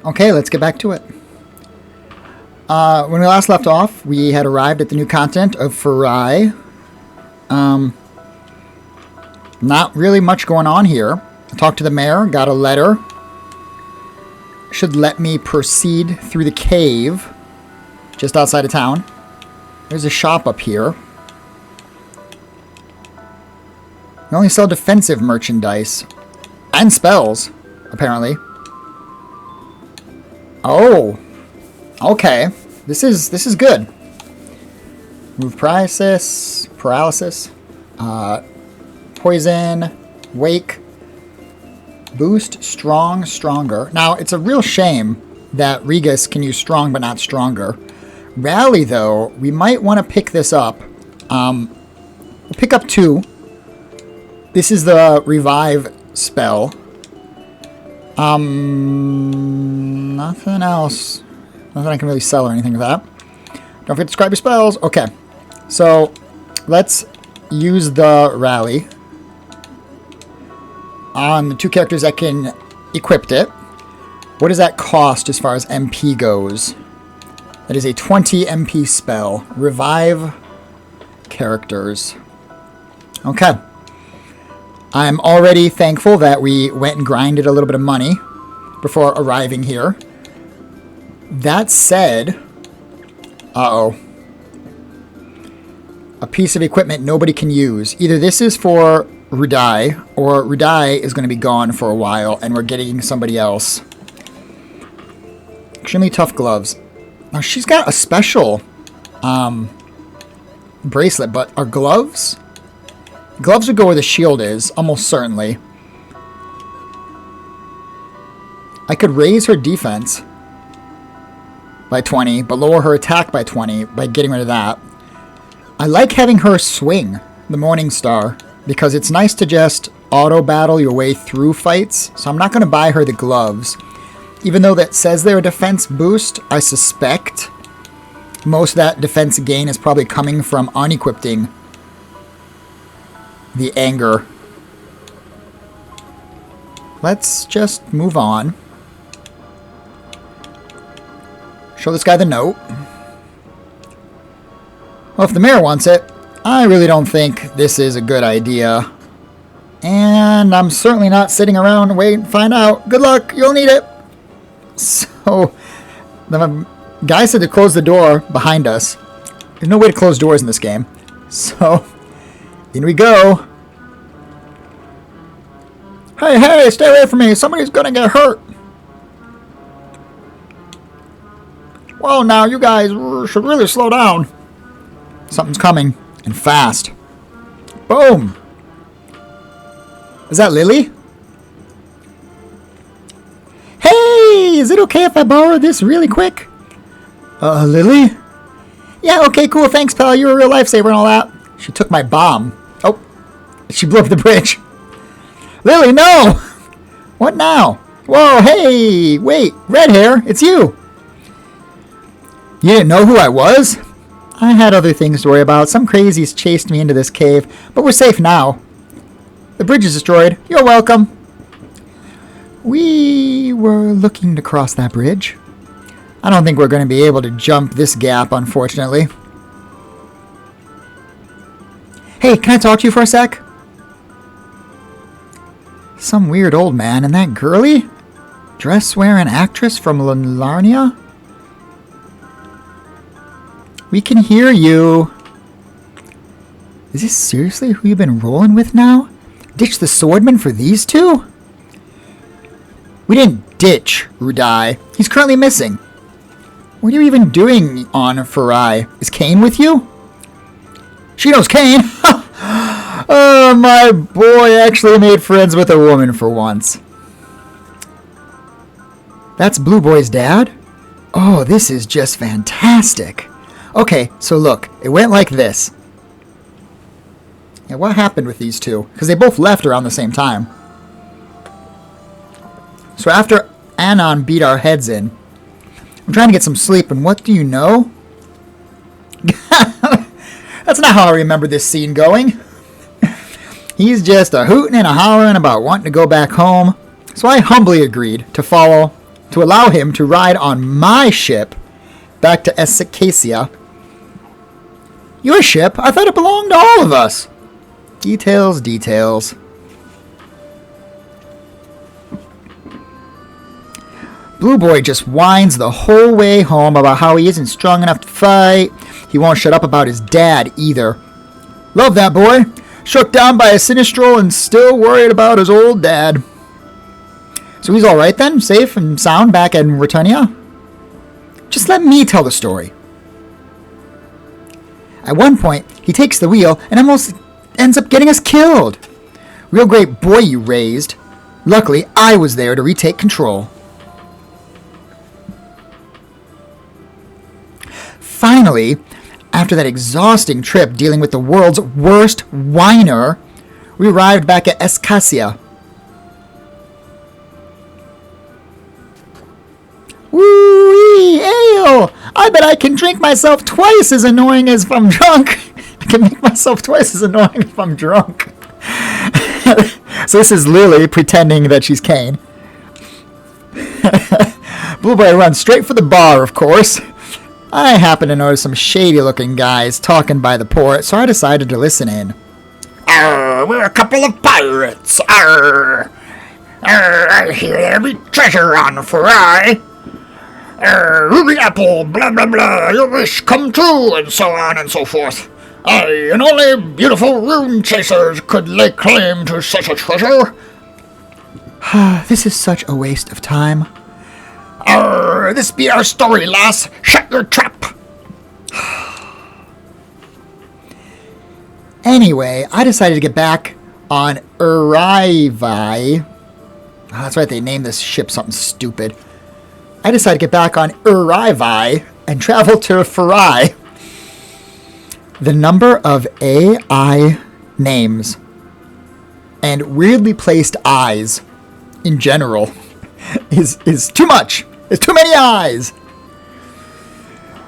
Okay, let's get back to it. When we last left off, we had arrived at the new continent of Farai. Not really much going on here. I talked to the mayor, got a letter. Should let me proceed through the cave just outside of town. There's a shop up here. We only sell defensive merchandise and spells, apparently. Oh, okay. This is good. Move paralysis, poison, wake, boost, strong, stronger. Now it's a real shame that Regus can use strong but not stronger. Rally though, we might want to pick this up. We'll pick up 2. This is the revive spell. Nothing else. Nothing I can really sell or anything like that. Don't forget to describe your spells. Okay. So, let's use the rally on the 2 characters that can equip it. What does that cost as far as MP goes? That is a 20 MP spell. Revive characters. Okay. I'm already thankful that we went and grinded a little bit of money before arriving here. That said, a piece of equipment nobody can use. Either this is for Rudai, or Rudai is going to be gone for a while, and we're getting somebody else. Extremely tough gloves. Now, she's got a special bracelet, but are gloves? Gloves would go where the shield is, almost certainly. I could raise her defense by 20, but lower her attack by 20 by getting rid of that. I like having her swing the Morning Star because it's nice to just auto-battle your way through fights, so I'm not going to buy her the gloves. Even though that says they're a defense boost, I suspect most of that defense gain is probably coming from unequipping the anger. Let's just move on. Show this guy the note. Well, if the mayor wants it, I really don't think this is a good idea. And I'm certainly not sitting around waiting to find out. Good luck, you'll need it. So, the guy said to close the door behind us. There's no way to close doors in this game. So, in we go. Hey, stay away from me. Somebody's gonna get hurt. Well, now you guys should really slow down. Something's coming, and fast. Boom. Is that Lily? Hey, is it okay if I borrow this really quick? Lily? Yeah, okay, cool. Thanks, pal. You're a real lifesaver and all that. She took my bomb. Oh, she blew up the bridge. Lily, no! What now? Whoa, hey, wait, red hair, it's you. You didn't know who I was? I had other things to worry about. Some crazies chased me into this cave, but we're safe now. The bridge is destroyed. You're welcome. We were looking to cross that bridge. I don't think we're going to be able to jump this gap, unfortunately. Hey, can I talk to you for a sec? Some weird old man and that girly? Dress-wearing actress from Larnia? We can hear you. Is this seriously who you've been rolling with now? Ditch the swordman for these two? We didn't ditch Rudai. He's currently missing. What are you even doing on Farai? Is Kane with you? She knows Kane. Oh, my boy actually made friends with a woman for once. That's Blue Boy's dad? Oh, this is just fantastic. Okay, so look, it went like this. Yeah, what happened with these two? Because they both left around the same time. So after Anon beat our heads in, I'm trying to get some sleep, and what do you know? That's not how I remember this scene going. He's just a hooting and a hollering about wanting to go back home. So I humbly agreed to follow to allow him to ride on my ship back to Estopolis. Your ship? I thought it belonged to all of us. Details, details. Blue Boy just whines the whole way home about how he isn't strong enough to fight. He won't shut up about his dad either. Love that boy. Shook down by a Sinistral and still worried about his old dad. So he's alright then? Safe and sound back in Returnia? Just let me tell the story. At one point, he takes the wheel and almost ends up getting us killed. Real great boy you raised. Luckily, I was there to retake control. Finally, after that exhausting trip dealing with the world's worst whiner, we arrived back at Estopolis. Woo-wee, ale! I bet I can drink myself twice as annoying as if I'm drunk. I can make myself twice as annoying if I'm drunk. So this is Lily pretending that she's Kane. Blue Boy runs straight for the bar, of course. I happened to notice some shady-looking guys talking by the port, so I decided to listen in. Arr, we're a couple of pirates. Arr, arr, I hear there be treasure on the Farai. Ruby apple, blah blah blah, your wish come true, and so on and so forth. Aye, and only beautiful rune chasers could lay claim to such a treasure. This is such a waste of time. Arr, this be our story, lass. Shut your trap. Anyway, I decided to get back on Urivi. That's right, they named this ship something stupid. I decided to get back on Urivi and travel to Farai. The number of AI names and weirdly placed eyes in general is too much. There's too many eyes.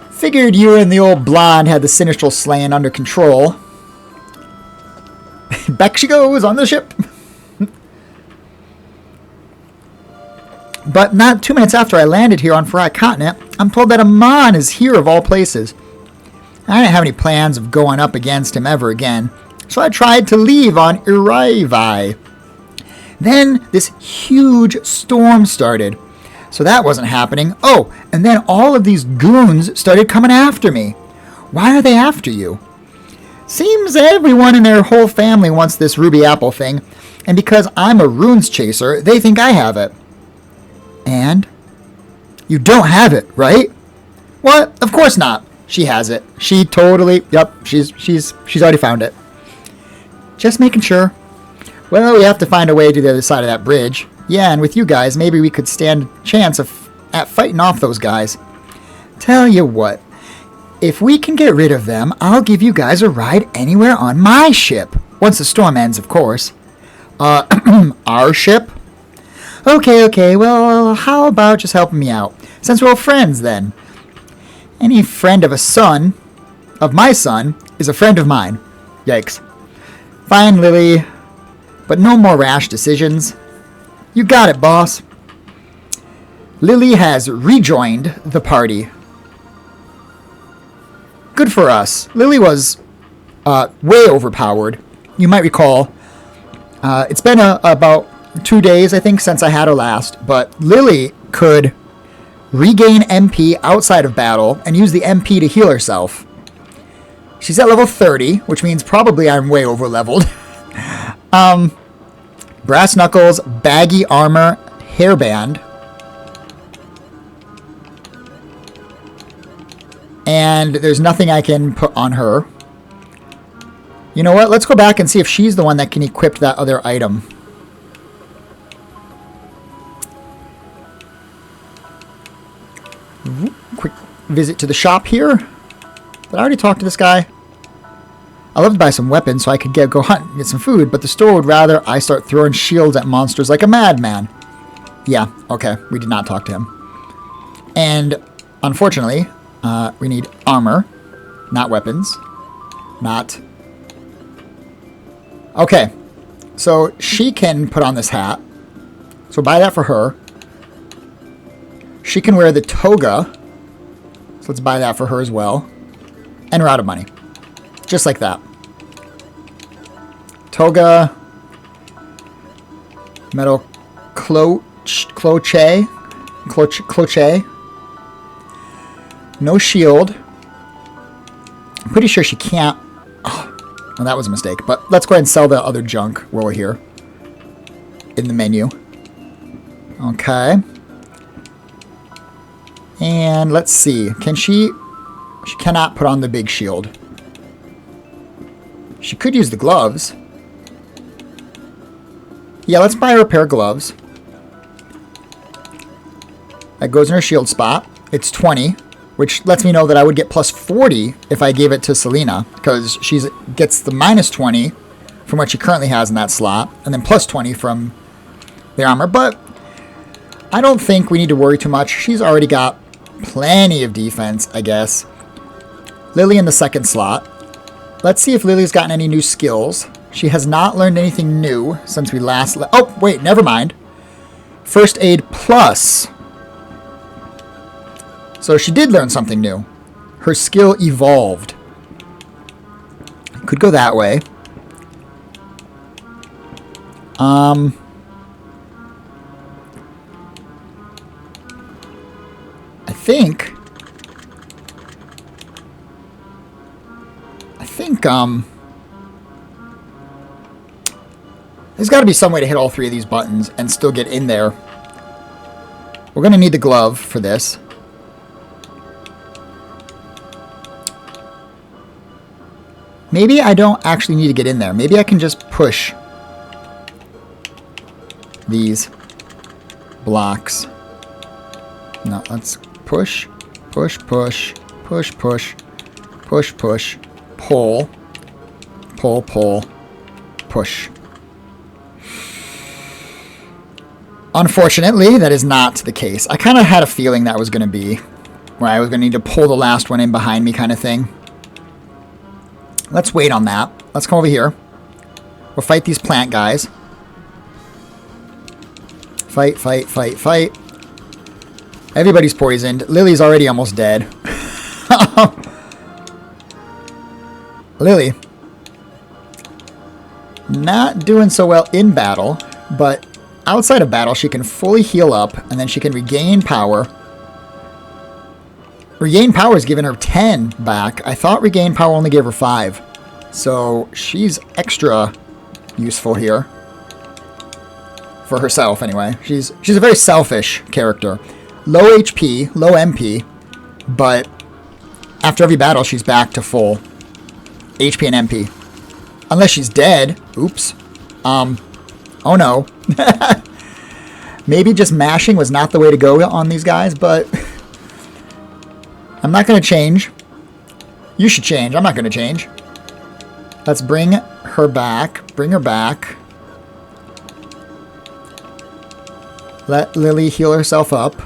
Figured you and the old blonde had the Sinistral slaying under control. Back she goes on the ship. But not 2 minutes after I landed here on Farai Continent, I'm told that Amon is here of all places. I didn't have any plans of going up against him ever again, so I tried to leave on Urivi. Then this huge storm started, so that wasn't happening. Oh, and then all of these goons started coming after me. Why are they after you? Seems everyone in their whole family wants this ruby apple thing, and because I'm a runes chaser, they think I have it. And? You don't have it, right? What? Of course not. She has it. She totally, yep, she's already found it. Just making sure. Well, we have to find a way to the other side of that bridge. Yeah, and with you guys, maybe we could stand a chance at fighting off those guys. Tell you what, if we can get rid of them, I'll give you guys a ride anywhere on my ship. Once the storm ends, of course. Our ship? Okay, well, how about just helping me out? Since we're all friends, then. Any friend of my son, is a friend of mine. Yikes. Fine, Lily. But no more rash decisions. You got it, boss. Lily has rejoined the party. Good for us. Lily was way overpowered. You might recall. It's been about 2 days, I think, since I had her last. But Lily could regain MP outside of battle and use the MP to heal herself. She's at level 30, which means probably I'm way over leveled. Brass knuckles, baggy armor, hairband. And there's nothing I can put on her. You know what? Let's go back and see if she's the one that can equip that other item. Quick visit to the shop here. Did I already talk to this guy? I love to buy some weapons so I could go hunt and get some food, but the store would rather I start throwing shields at monsters like a madman. Yeah, okay, we did not talk to him. And, unfortunately, we need armor, not weapons, not... Okay, so she can put on this hat, so buy that for her. She can wear the toga. So let's buy that for her as well. And we're out of money. Just like that. Toga. Metal cloche. No shield. I'm pretty sure she can't. Oh, well, that was a mistake. But let's go ahead and sell the other junk while we're here. In the menu. Okay. And let's see. Can she... She cannot put on the big shield. She could use the gloves. Yeah, let's buy her a pair of gloves. That goes in her shield spot. It's 20, which lets me know that I would get plus 40 if I gave it to Selena, because she gets the minus 20 from what she currently has in that slot, and then plus 20 from the armor. But I don't think we need to worry too much. She's already got plenty of defense, I guess. Lily in the second slot. Let's see if Lily's gotten any new skills. She has not learned anything new since we last... Oh, wait, never mind. First Aid Plus. So she did learn something new. Her skill evolved. Could go that way. I think, there's got to be some way to hit all three of these buttons and still get in there. We're going to need the glove for this. Maybe I don't actually need to get in there. Maybe I can just push these blocks. No, let's push, push, push, push, push, push, push, pull, pull, pull, push. Unfortunately, that is not the case. I kind of had a feeling that was going to be where I was going to need to pull the last one in behind me kind of thing. Let's wait on that. Let's come over here. We'll fight these plant guys. Fight, fight, fight, fight. Everybody's poisoned. Lily's already almost dead. Lily. Not doing so well in battle, but outside of battle, she can fully heal up, and then she can regain power. Regain power is giving her 10 back. I thought regain power only gave her 5. So she's extra useful here. For herself, anyway. She's a very selfish character. Low HP, low MP, but after every battle, she's back to full HP and MP. Unless she's dead. Oops. Oh no. Maybe just mashing was not the way to go on these guys, but I'm not going to change. You should change. I'm not going to change. Let's bring her back. Bring her back. Let Lily heal herself up.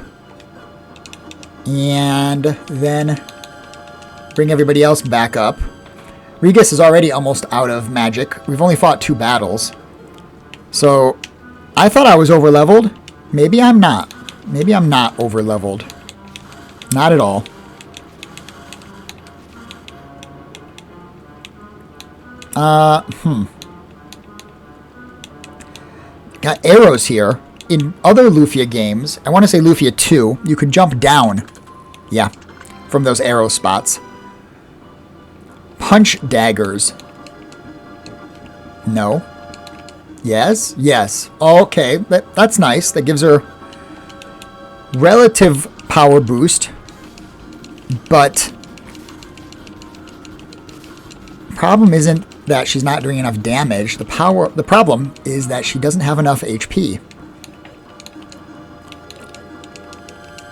And then bring everybody else back up. Regis is already almost out of magic. We've only fought 2 battles. So I thought I was over-leveled. Maybe I'm not. Maybe I'm not over-leveled. Not at all. Got arrows here. In other Lufia games, I want to say Lufia 2, you could jump down. Yeah, from those arrow spots. Punch daggers. No. Yes, yes. Okay, that's nice. That gives her relative power boost. But problem isn't that she's not doing enough damage. The problem is that she doesn't have enough HP.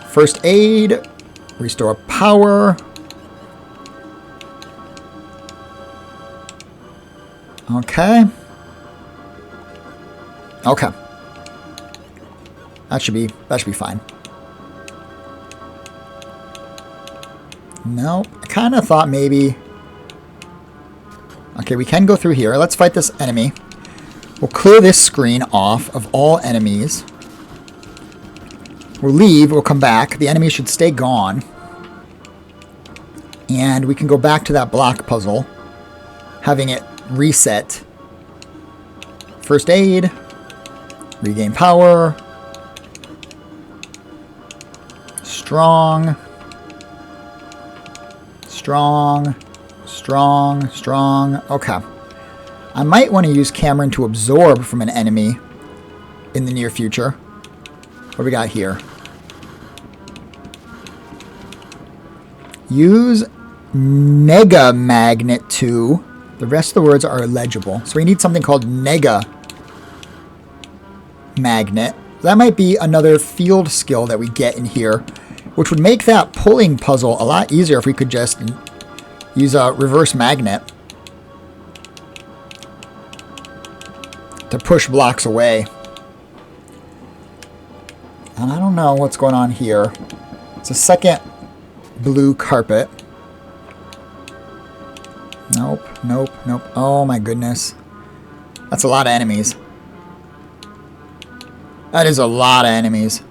First aid, restore power. Okay. Okay. That should be fine. No, I kind of thought maybe. Okay, we can go through here. Let's fight this enemy. We'll clear this screen off of all enemies. We'll leave. We'll come back. The enemy should stay gone. And we can go back to that block puzzle, having it reset. First aid. Regain power. Strong. Strong. Strong. Strong. Okay. I might want to use Cameron to absorb from an enemy in the near future. What do we got here? Use Nega Magnet to. The rest of the words are illegible. So we need something called Nega Magnet. That might be another field skill that we get in here, which would make that pulling puzzle a lot easier if we could just use a reverse magnet to push blocks away. And I don't know what's going on here. It's a second blue carpet. Nope, nope, nope. Oh my goodness. That's a lot of enemies. That is a lot of enemies.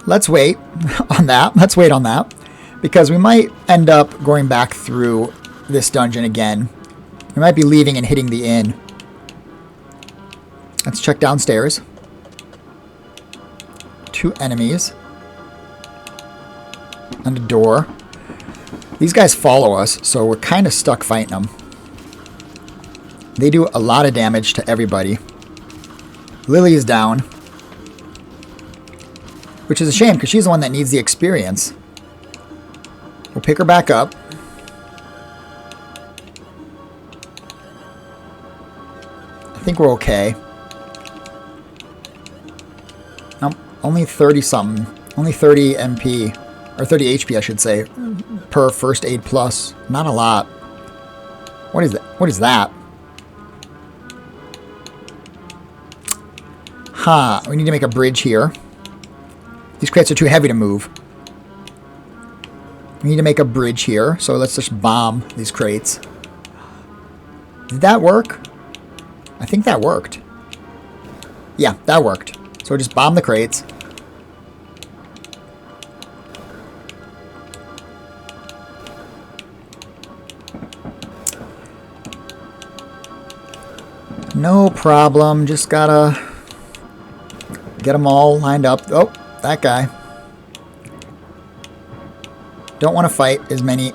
Let's wait on that. Let's wait on that. Because we might end up going back through this dungeon again. We might be leaving and hitting the inn. Let's check downstairs. 2 enemies. And a door. These guys follow us, so we're kind of stuck fighting them. They do a lot of damage to everybody. Lily is down. Which is a shame, because she's the one that needs the experience. We'll pick her back up. I think we're okay. Nope, only 30 something. Only 30 MP. Or 30 HP, I should say. Per first aid plus. Not a lot. What is that? What is that? We need to make a bridge here. These crates are too heavy to move. We need to make a bridge here, so let's just bomb these crates. Did that work? I think that worked. Yeah, that worked. So just bomb the crates. No problem, just gotta get them all lined up. Oh, that guy. Don't want to fight as many.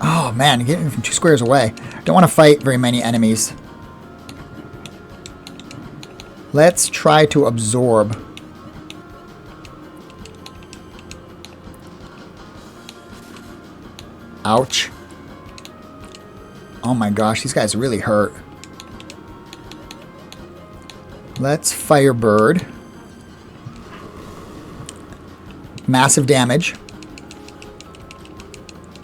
Oh man, getting from 2 squares away. Don't want to fight very many enemies. Let's try to absorb. Ouch. Oh my gosh, these guys really hurt. Let's Firebird. Massive damage.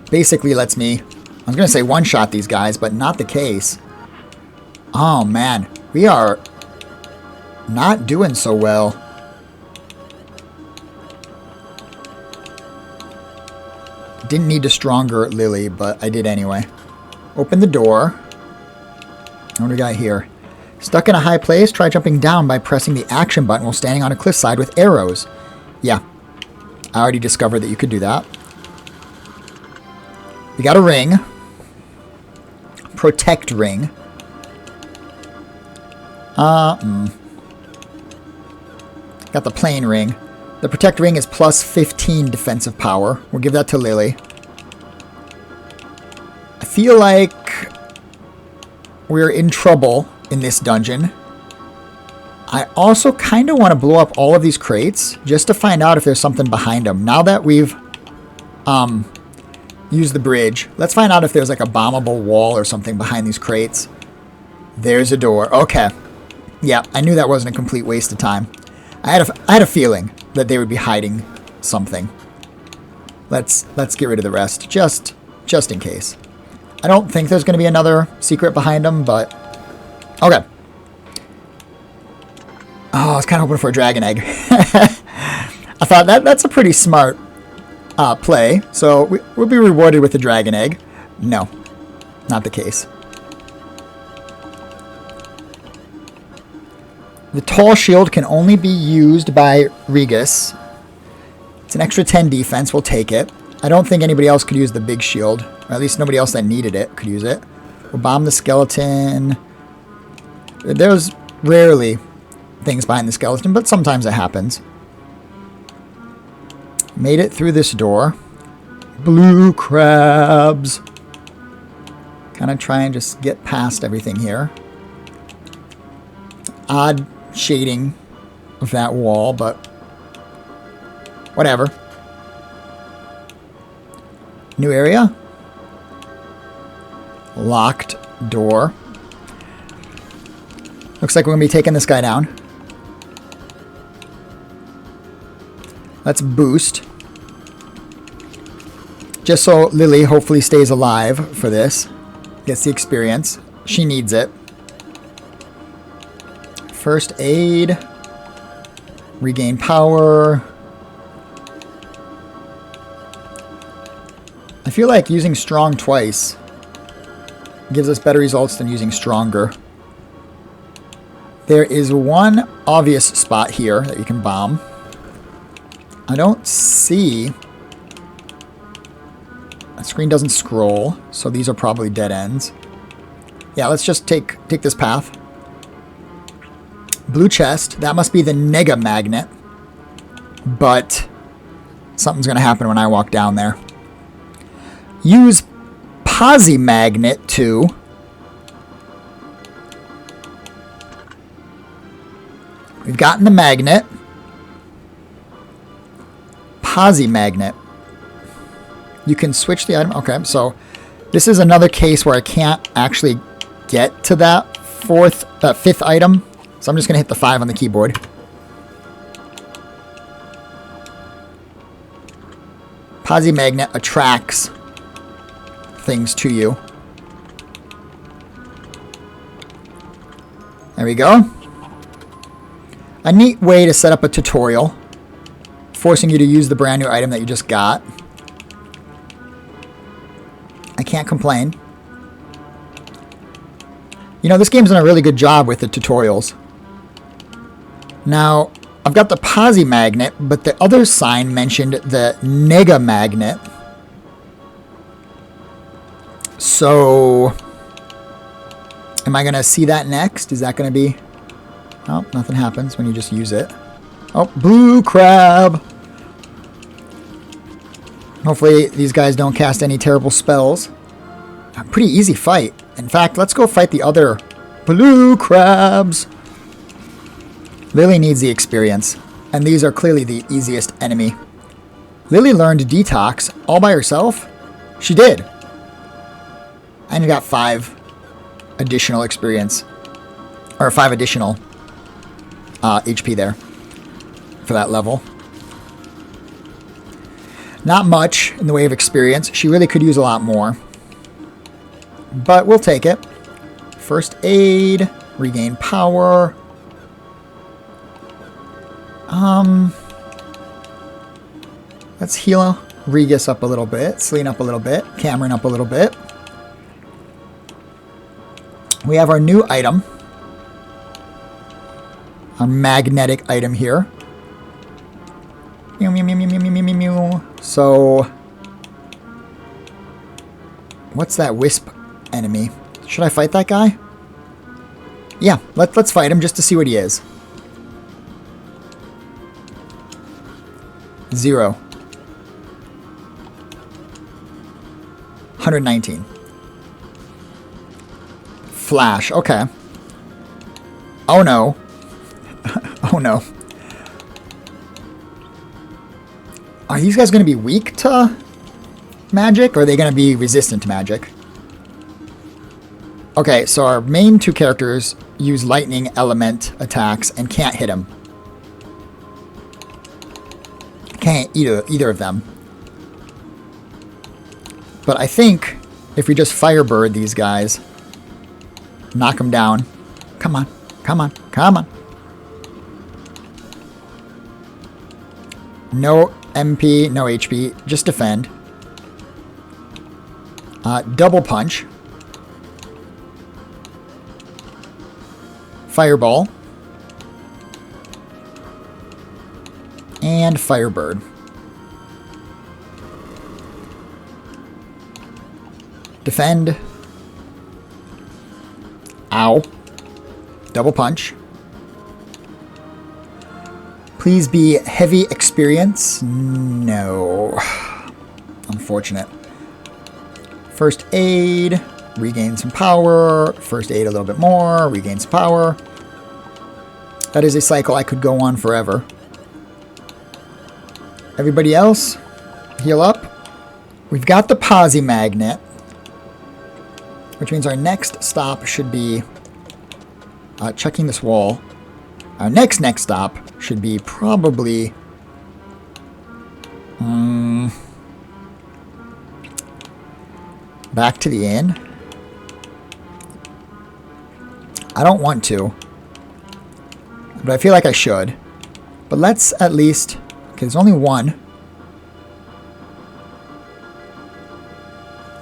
Basically lets me, I was going to say one-shot these guys, but not the case. Oh man, we are not doing so well. Didn't need a stronger Lily, but I did anyway. Open the door. What do we got here? Stuck in a high place, try jumping down by pressing the action button while standing on a cliffside with arrows. Yeah, I already discovered that you could do that. We got a ring. Protect ring. Got the plain ring. The protect ring is plus 15 defensive power. We'll give that to Lily. I feel like we're in trouble in this dungeon. I also kind of want to blow up all of these crates just to find out if there's something behind them. Now that we've used the bridge, let's find out if there's like a bombable wall or something behind these crates. There's a door. Okay. Yeah, I knew that wasn't a complete waste of time. I had a feeling that they would be hiding something. Let's get rid of the rest, just in case. I don't think there's going to be another secret behind them, but okay. Oh, I was kind of hoping for a dragon egg. I thought that's a pretty smart play, so we'll be rewarded with a dragon egg. No, not the case. The tall shield can only be used by Regus. It's an extra 10 defense. We'll take it. I don't think anybody else could use the big shield. Or at least nobody else that needed it could use it. We'll bomb the skeleton. There's rarely things behind the skeleton, but sometimes it happens. Made it through this door. Blue crabs. Kind of try and just get past everything here. Odd shading of that wall, but whatever. New area. Locked door. Looks like we're going to be taking this guy down. Let's boost. Just so Lily hopefully stays alive for this. Gets the experience. She needs it. First aid. Regain power. I feel like using strong twice gives us better results than using stronger. There is one obvious spot here that you can bomb. I don't see... The screen doesn't scroll, so these are probably dead ends. Yeah, let's just take this path. Blue chest. That must be the Nega Magnet. But something's going to happen when I walk down there. Use Posi Magnet to... We've gotten the magnet. Posi Magnet. You can switch the item. Okay, so this is another case where I can't actually get to that fifth item. So I'm just going to hit the 5 on the keyboard. Posi Magnet attracts things to you. There we go. A neat way to set up a tutorial, forcing you to use the brand new item that you just got. I can't complain. You know, this game's done a really good job with the tutorials. Now, I've got the Posi Magnet, but the other sign mentioned the Nega Magnet. So, am I going to see that next? Is that going to be... Oh, nothing happens when you just use it. Oh, blue crab! Hopefully these guys don't cast any terrible spells. A pretty easy fight. In fact, let's go fight the other blue crabs. Lily needs the experience, and these are clearly the easiest enemy. Lily learned Detox all by herself? She did. And got 5 additional experience. Or 5 additional HP there for that level. Not much in the way of experience. She really could use a lot more. But we'll take it. First aid. Regain power. Let's heal Regus up a little bit. Celine up a little bit. Cameron up a little bit. We have our new item. Our magnetic item here. So, what's that wisp enemy? Should I fight that guy? Yeah, let's fight him just to see what he is. 0. 119. Flash, okay. Oh no. Oh no. Are these guys going to be weak to magic, or are they going to be resistant to magic? Okay, so our main 2 characters use lightning element attacks and can't hit him. Can't either of them. But I think if we just Firebird these guys, knock them down. Come on, come on, come on. No MP, no HP, just defend. Double punch. Fireball. And Firebird. Defend. Ow. Double punch. Please be heavy experience. No. Unfortunate. First aid. Regain some power. First aid a little bit more. Regain some power. That is a cycle I could go on forever. Everybody else, heal up. We've got the Posi Magnet, which means our next stop should be checking this wall. Our next stop should be probably back to the inn. I don't want to, but I feel like I should. But let's at least... Okay, there's only one.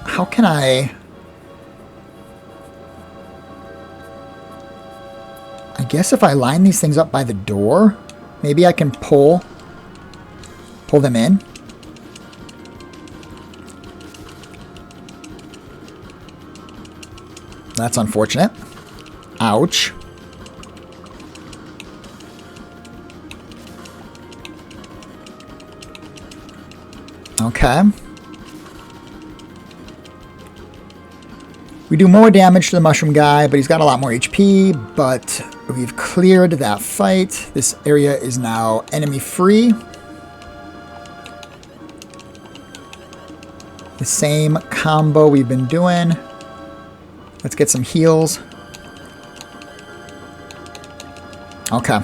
How can I guess if I line these things up by the door, maybe I can pull them in. That's unfortunate. Ouch. Okay. We do more damage to the mushroom guy, but he's got a lot more HP, but we've cleared that fight. This area is now enemy-free. The same combo we've been doing. Let's get some heals. Okay.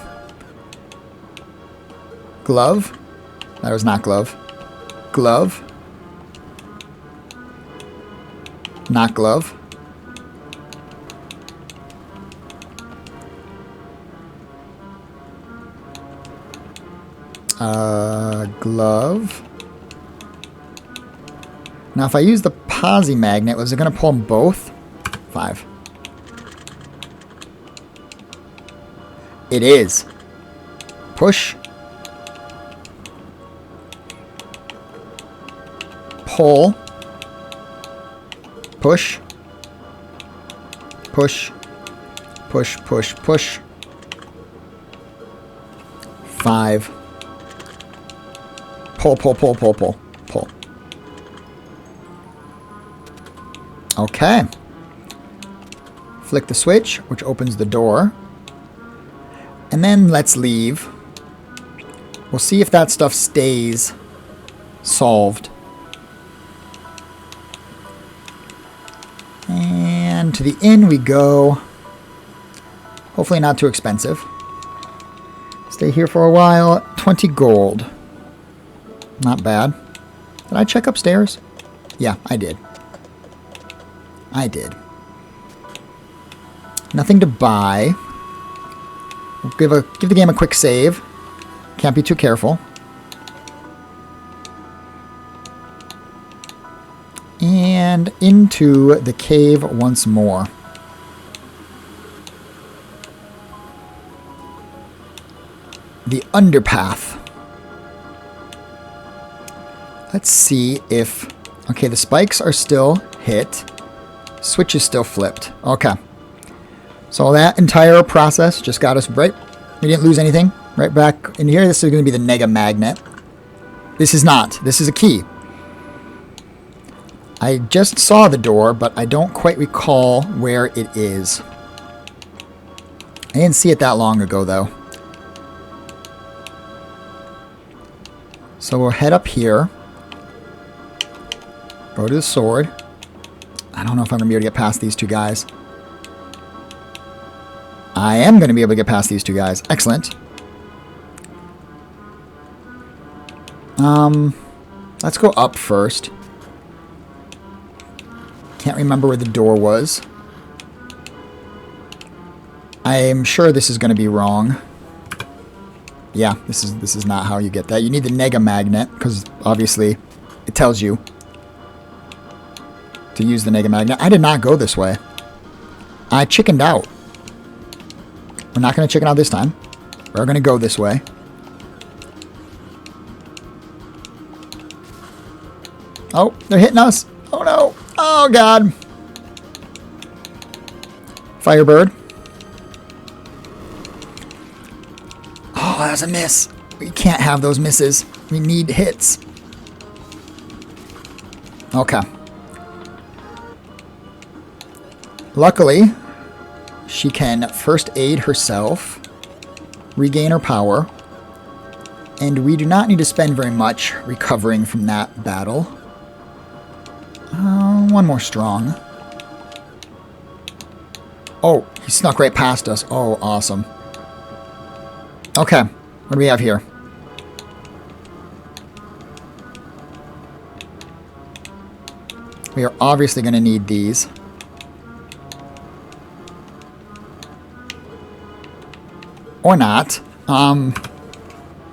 Glove. That was not glove. Glove. Not glove. Glove. Now, if I use the Posi Magnet, was it going to pull them both? 5. It is. Push. Pull. Push. Push. Push, push, push. 5. Pull, pull, pull, pull, pull, pull. Okay. Flick the switch, which opens the door. And then let's leave. We'll see if that stuff stays solved. And to the inn we go. Hopefully not too expensive. Stay here for a while. 20 gold. Not bad. Did I check upstairs? Yeah, I did. I did. Nothing to buy. We'll give the game a quick save. Can't be too careful. And into the cave once more. The underpath. Let's see if... Okay, the spikes are still hit. Switch is still flipped. Okay. So that entire process just got us right... We didn't lose anything. Right back in here. This is going to be the Nega Magnet. This is not. This is a key. I just saw the door, but I don't quite recall where it is. I didn't see it that long ago, though. So we'll head up here. Go to the sword. I don't know if I'm going to be able to get past these two guys. I am going to be able to get past these two guys. Excellent. Let's go up first. Can't remember where the door was. I am sure this is going to be wrong. Yeah, this is not how you get that. You need the Nega Magnet, because obviously it tells you to use the Nega Magnet. I did not go this way. I chickened out. We're not going to chicken out this time. We're going to go this way. Oh, they're hitting us. Oh no. Oh god. Firebird. Oh, that was a miss. We can't have those misses. We need hits. Okay. Luckily, she can first aid herself, regain her power, and we do not need to spend very much recovering from that battle. One more strong. Oh, he snuck right past us. Oh, awesome. Okay, what do we have here? We are obviously going to need these. Or not. Can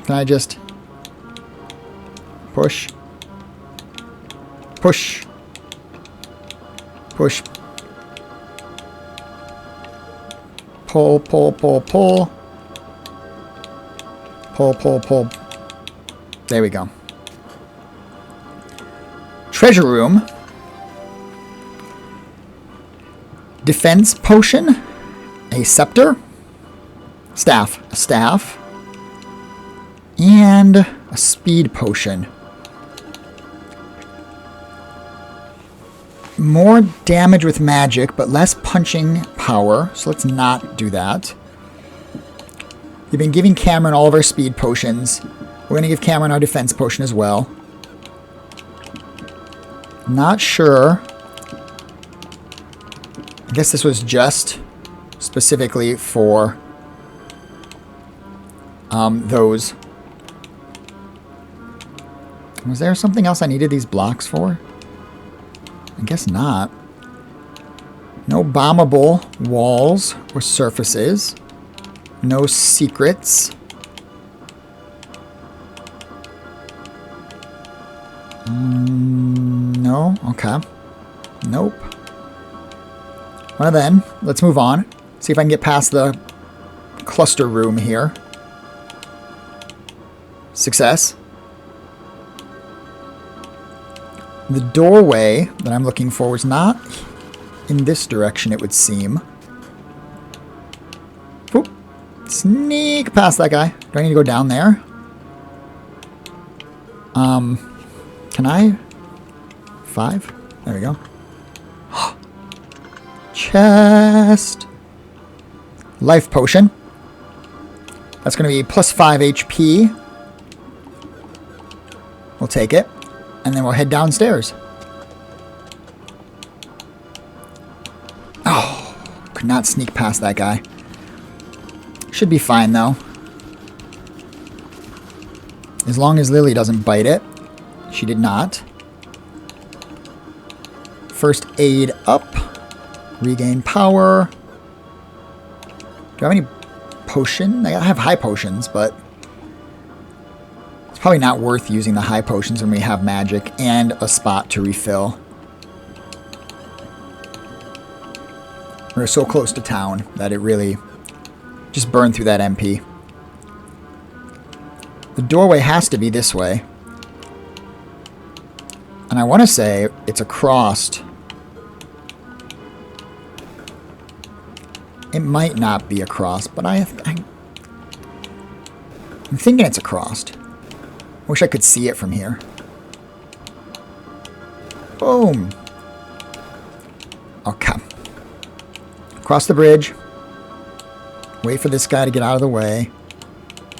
I just push? Push. Push. Pull, pull, pull, pull. Pull, pull, pull. There we go. Treasure room. Defense potion. A scepter. Staff. A staff. And a speed potion. More damage with magic, but less punching power. So let's not do that. We've been giving Cameron all of our speed potions. We're going to give Cameron our defense potion as well. Not sure. I guess this was just specifically for those. Was there something else I needed these blocks for? I guess not. No bombable walls or surfaces. No secrets. No? Okay. Nope. Well then, let's move on. See if I can get past the cluster room here. Success. The doorway that I'm looking for was not in this direction, it would seem. Whoop. Sneak past that guy. Do I need to go down there? Can I? 5? There we go. Chest. Life potion. That's going to be plus 5 HP. We'll take it. And then we'll head downstairs. Oh, could not sneak past that guy. Should be fine, though. As long as Lily doesn't bite it. She did not. First aid up. Regain power. Do I have any potion? I have high potions, but it's probably not worth using the high potions when we have magic and a spot to refill. We're so close to town that it really just burned through that MP. The doorway has to be this way. And I want to say it's across. It might not be across, but I'm thinking it's across. Wish I could see it from here. Boom. Okay. Cross the bridge. Wait for this guy to get out of the way.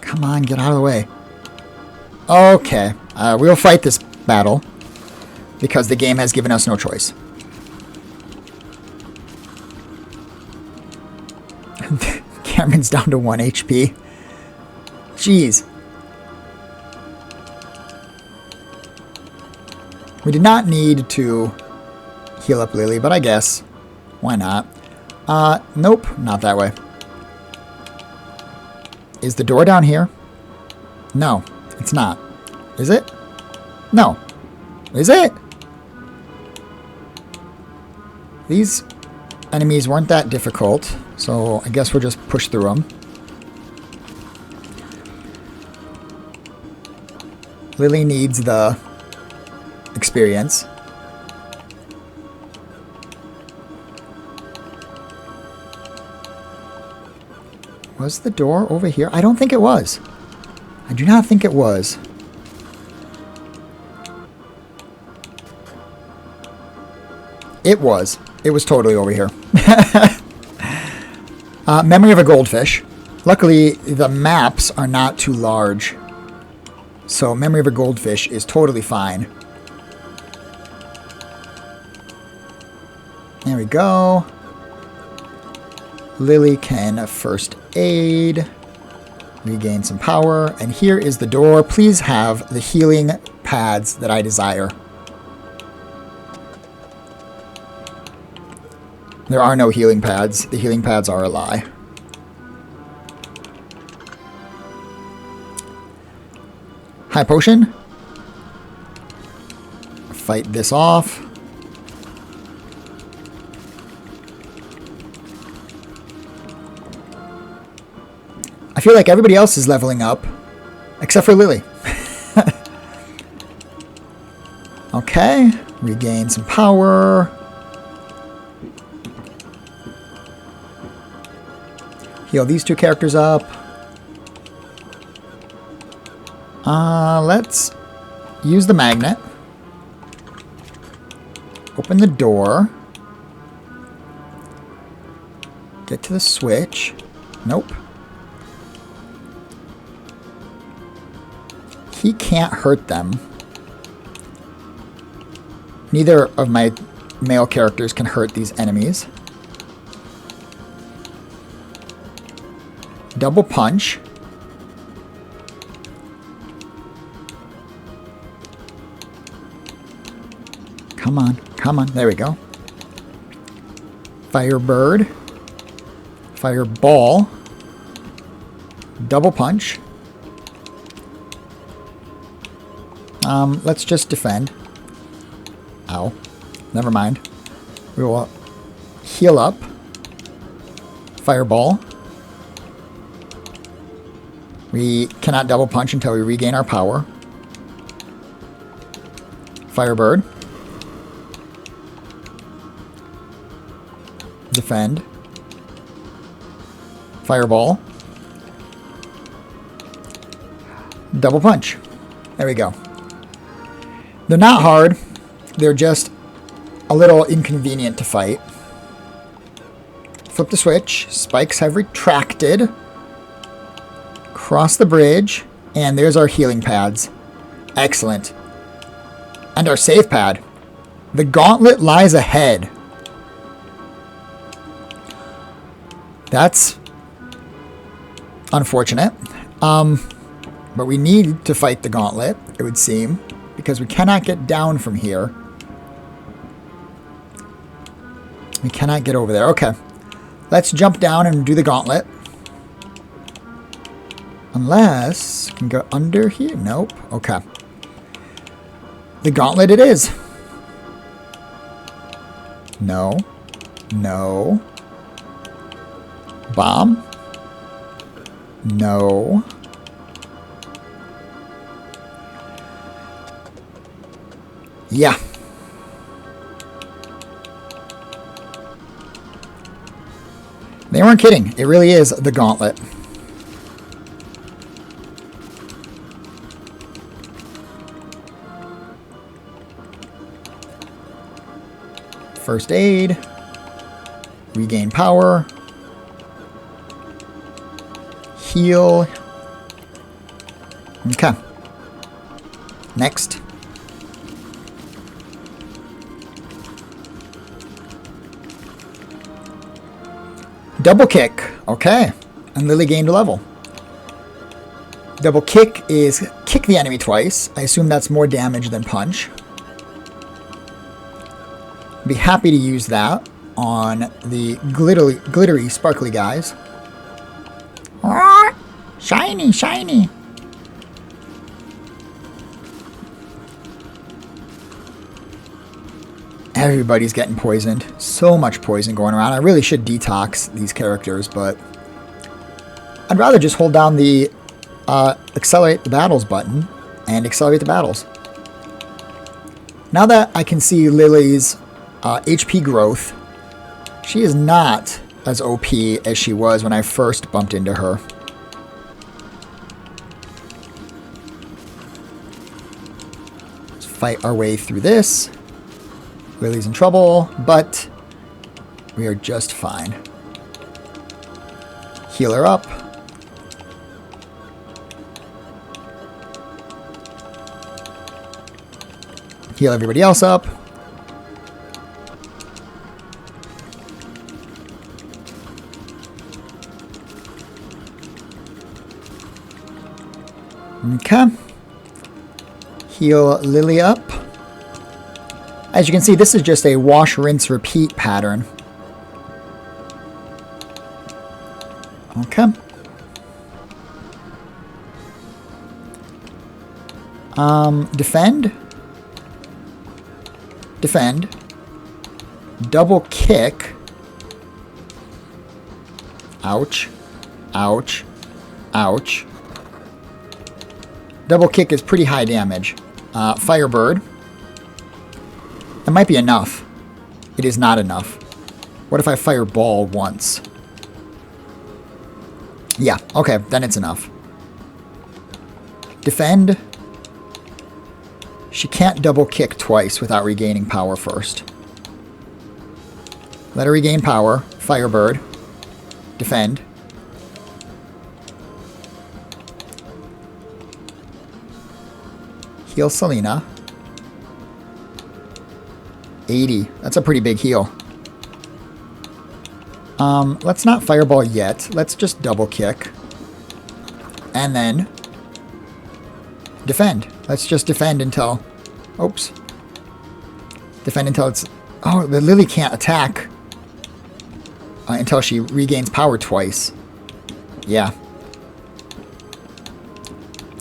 Come on, get out of the way. Okay. We'll fight this battle because the game has given us no choice. Cameron's down to 1 HP. Jeez. We did not need to heal up Lily, but I guess. Why not? Nope, not that way. Is the door down here? No, it's not. Is it? No. Is it? These enemies weren't that difficult, so I guess we'll just push through them. Lily needs the experience. Was the door over here? I don't think it was. I do not think it was. It was. It was totally over here. Memory of a goldfish. Luckily, the maps are not too large. So, memory of a goldfish is totally fine. There we go. Lily can first aid. Regain some power. And here is the door. Please have the healing pads that I desire. There are no healing pads. The healing pads are a lie. High potion. Fight this off. I feel like everybody else is leveling up, except for Lily. Okay. Regain some power. Heal these two characters up. Let's use the magnet. Open the door. Get to the switch. Nope. He can't hurt them. Neither of my male characters can hurt these enemies. Double punch. Come on, come on. There we go. Firebird. Fireball. Double punch. Let's just defend. Ow. Never mind. We will heal up. Fireball. We cannot double punch until we regain our power. Firebird. Defend. Fireball. Double punch. There we go. They're not hard. They're just a little inconvenient to fight. Flip the switch. Spikes have retracted. Cross the bridge. And there's our healing pads. Excellent. And our save pad. The gauntlet lies ahead. That's unfortunate. But we need to fight the gauntlet, it would seem, because we cannot get down from here. We cannot get over there. Okay. Let's jump down and do the gauntlet. Unless I can go under here. Nope. Okay. The gauntlet it is. No. No. Bomb. No. Yeah. They weren't kidding. It really is the gauntlet. First aid. Regain power. Heal. Okay. Next. Double kick. Okay. And Lily gained a level. Double kick is kick the enemy twice. I assume that's more damage than punch. Be happy to use that on the glittery, sparkly guys. Shiny, shiny. Everybody's getting poisoned. So much poison going around. I really should detox these characters, but I'd rather just hold down the accelerate the battles button and accelerate the battles. Now that I can see Lily's HP growth, she is not as OP as she was when I first bumped into her. Let's fight our way through this. Lily's in trouble, but we are just fine. Heal her up. Heal everybody else up. Okay. Heal Lily up. As you can see, this is just a wash, rinse, repeat pattern. Okay. Defend. Defend. Double kick. Ouch. Ouch. Ouch. Double kick is pretty high damage. Firebird. That might be enough. It is not enough. What if I fireball once? Yeah, okay, then it's enough. Defend. She can't double kick twice without regaining power first. Let her regain power. Firebird. Defend. Heal Selena. 80. That's a pretty big heal. Let's not fireball yet. Let's just double kick. And then defend. Let's just defend until... Oops. Defend until it's... Oh, the Lily can't attack until she regains power twice. Yeah.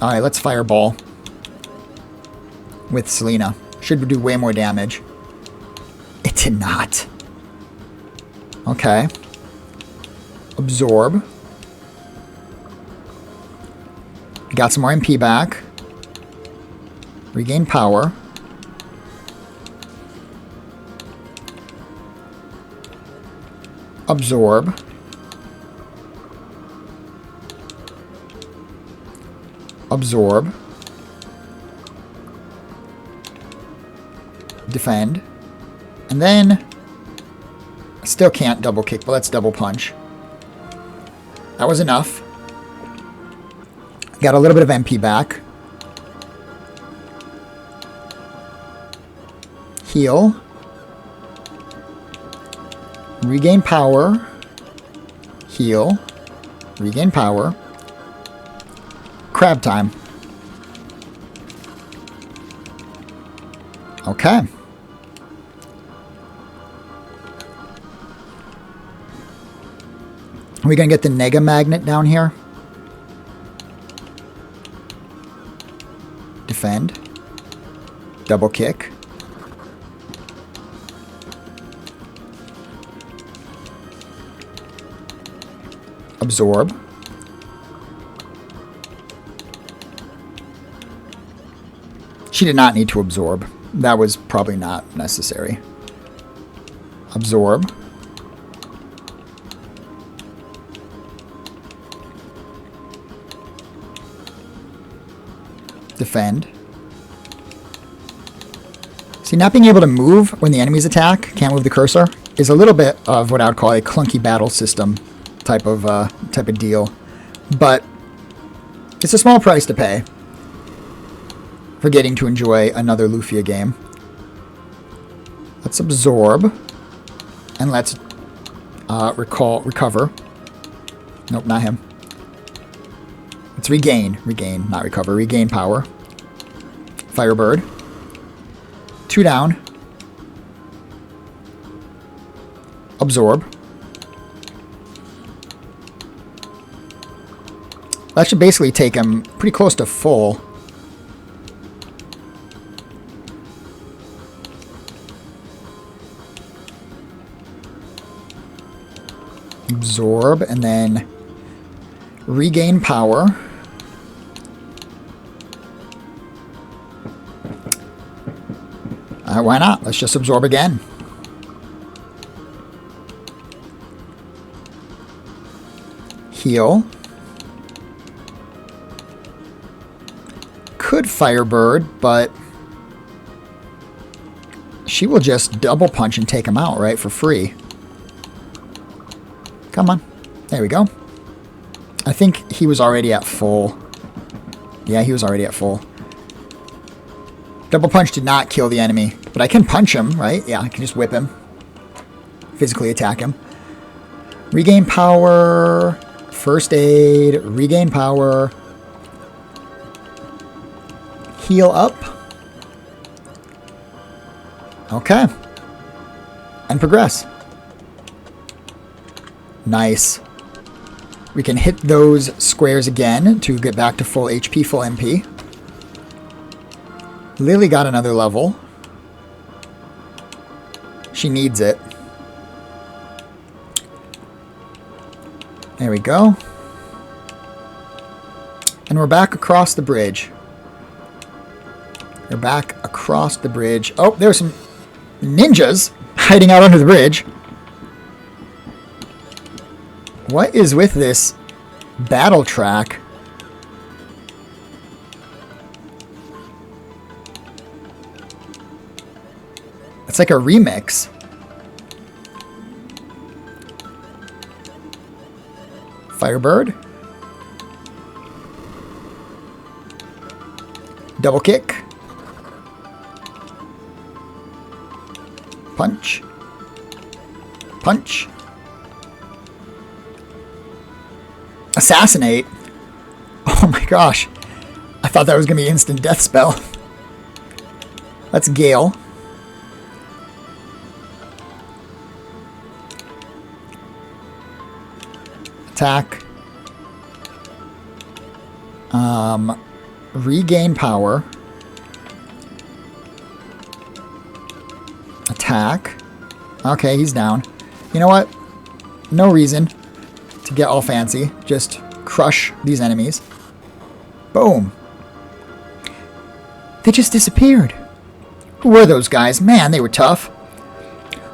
Alright, let's fireball with Selena. Should do way more damage. It did not. Okay. Absorb. Got some more MP back. Regain power. Absorb. Absorb. Defend. And then... Still can't double kick, but let's double punch. That was enough. Got a little bit of MP back. Heal. Regain power. Heal. Regain power. Crab time. Okay. Are we going to get the Nega Magnet down here? Defend. Double kick. Absorb. She did not need to absorb. That was probably not necessary. Absorb. Defend. See, not being able to move when the enemies attack, can't move the cursor, is a little bit of what I would call a clunky battle system type of deal. But it's a small price to pay for getting to enjoy another Lufia game. Let's absorb. And let's recover. Nope, not him. Let's regain. Regain, not recover. Regain power. Firebird. 2 down. Absorb. That should basically take him pretty close to full. Absorb, and then regain power. Why not? Let's just absorb again. Heal. Could Firebird, but she will just double punch and take him out, right, for free. Come on. There we go. I think he was already at full. Yeah, he was already at full. Double punch did not kill the enemy, but I can punch him, right? Yeah, I can just whip him. Physically attack him. Regain power. First aid. Regain power. Heal up. Okay. And progress. Nice. We can hit those squares again to get back to full HP, full MP. Lily got another level. She needs it. There we go. And we're back across the bridge. We're back across the bridge. Oh, there's some ninjas hiding out under the bridge. What is with this battle track? It's like a remix. Firebird. Double kick. Punch. Punch. Assassinate. Oh my gosh. I thought that was going to be instant death spell. That's Gale. Attack. Regain power. Attack. Okay, he's down. You know what? No reason to get all fancy. Just crush these enemies. Boom. They just disappeared. Who were those guys? Man, they were tough.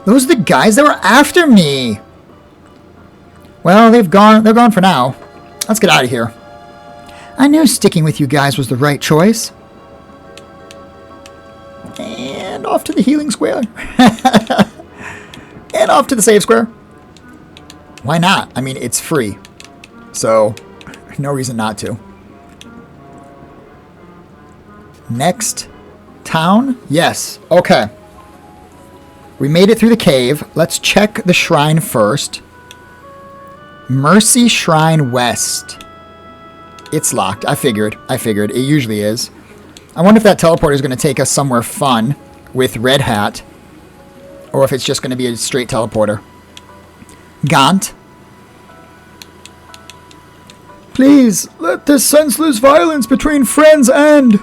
Those are the guys that were after me. Well, they're gone for now. Let's get out of here. I knew sticking with you guys was the right choice. And off to the healing square. And off to the save square. Why not? I mean, it's free. So, no reason not to. Next town? Yes. Okay. We made it through the cave. Let's check the shrine first. Mercy Shrine West. It's locked. I figured. It usually is. I wonder if that teleporter is going to take us somewhere fun with Red Hat. Or if it's just going to be a straight teleporter. Gaunt. Please, let this senseless violence between friends end.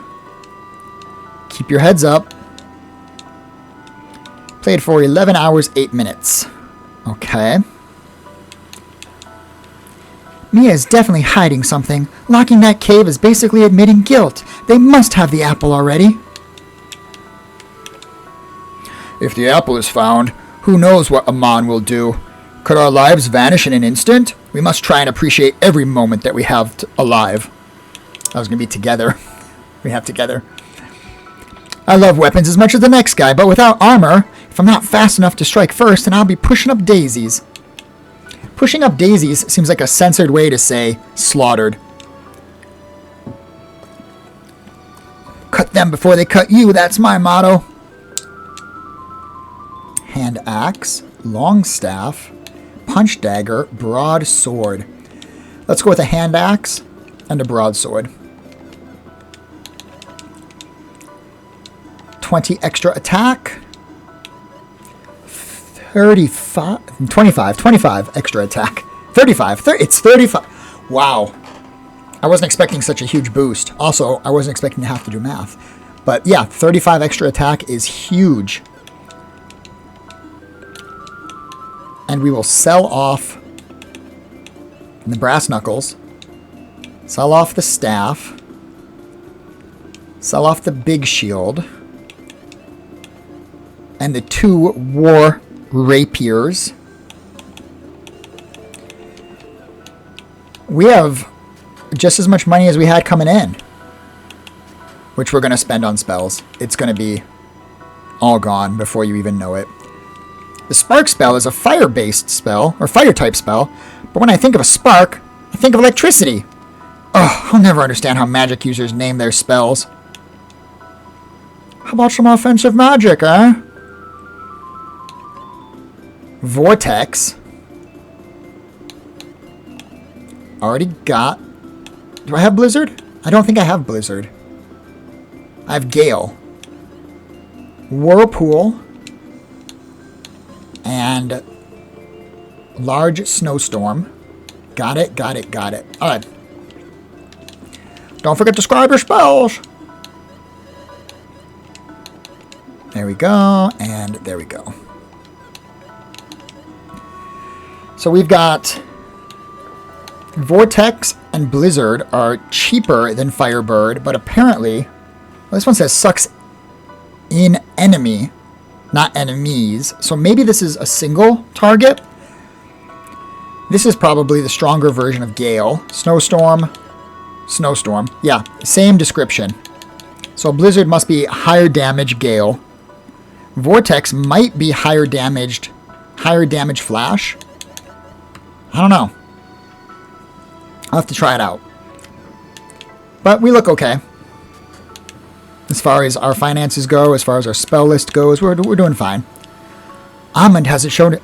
Keep your heads up. Played for 11 hours, 8 minutes. Okay. Mia is definitely hiding something. Locking that cave is basically admitting guilt. They must have the apple already. If the apple is found, who knows what Amon will do? Could our lives vanish in an instant? We must try and appreciate every moment that we have alive. I was going to be together. We have together. I love weapons as much as the next guy, but without armor, if I'm not fast enough to strike first, then I'll be pushing up daisies. Pushing up daisies seems like a censored way to say slaughtered. Cut them before they cut you, that's my motto. Hand axe, long staff, punch dagger, broadsword. Let's go with a hand axe and a broadsword. 20 extra attack. 25 extra attack. 35. It's 35. Wow. I wasn't expecting such a huge boost. Also, I wasn't expecting to have to do math. But yeah, 35 extra attack is huge. And we will sell off the brass knuckles. Sell off the staff. Sell off the big shield. and the 2 war rapiers. We have just as much money as we had coming in, which we're going to spend on spells. It's going to be all gone before you even know it. The spark spell is a fire-based spell, or fire-type spell, but when I think of a spark, I think of electricity. Ugh, I'll never understand how magic users name their spells. How about some offensive magic, eh? Vortex. Already got... Do I have Blizzard? I don't think I have Blizzard. I have Gale. Whirlpool. And large snowstorm. Got it, got it, got it. Alright. Don't forget to scribe your spells. There we go, and there we go. So we've got Vortex and Blizzard are cheaper than Firebird, but apparently, well, this one says sucks in enemy, not enemies. So maybe this is a single target. This is probably the stronger version of Gale. Snowstorm. Snowstorm. Yeah, same description. So Blizzard must be higher damage Gale. Vortex might be higher damage Flash. I don't know. I'll have to try it out. But we look okay. As far as our finances go, as far as our spell list goes, we're doing fine. Amon hasn't showed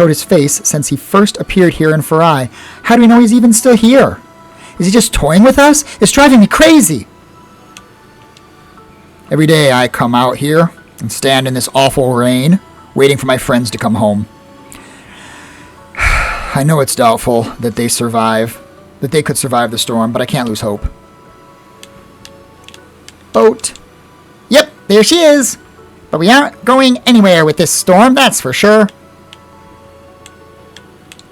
his face since he first appeared here in Farai. How do we know he's even still here? Is he just toying with us? It's driving me crazy. Every day I come out here and stand in this awful rain, waiting for my friends to come home. I know it's doubtful that they could survive the storm, but I can't lose hope. Boat. Yep, there she is. But we aren't going anywhere with this storm, that's for sure.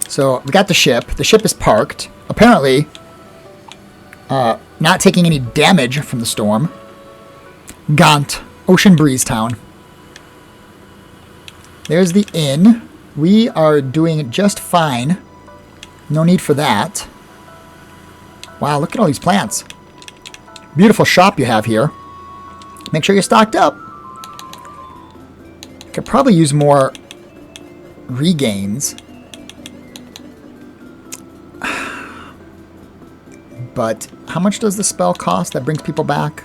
So, we got the ship. The ship is parked. Apparently, not taking any damage from the storm. Gaunt, Ocean Breeze Town. There's the inn. We are doing just fine. No need for that. Wow, look at all these plants. Beautiful shop you have here. Make sure you're stocked up. Could probably use more regains. But how much does the spell cost that brings people back?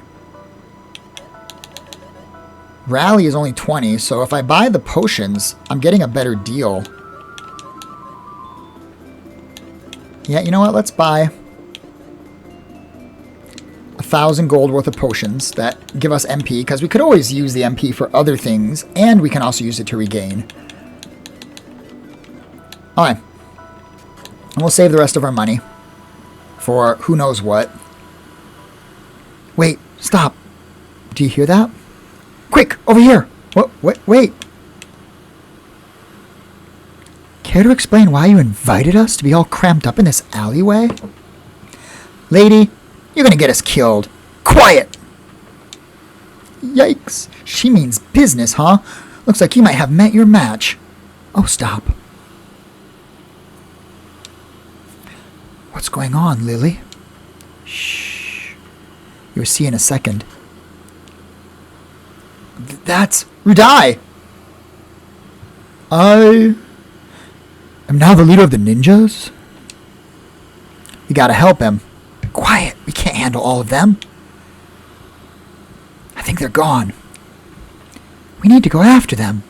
Rally is only 20, so if I buy the potions, I'm getting a better deal. Yeah, you know what? Let's buy 1,000 gold worth of potions that give us MP, because we could always use the MP for other things, and we can also use it to regain. Alright. And we'll save the rest of our money for who knows what. Wait, stop. Do you hear that? Quick, over here. Wait. Care to explain why you invited us to be all cramped up in this alleyway? Lady, you're gonna get us killed. Quiet! Yikes. She means business, huh? Looks like you might have met your match. Oh, stop. What's going on, Lily? Shh. You'll see in a second. That's Rudai! I am now the leader of the ninjas? We gotta help him. Quiet, we can't handle all of them. I think they're gone. We need to go after them.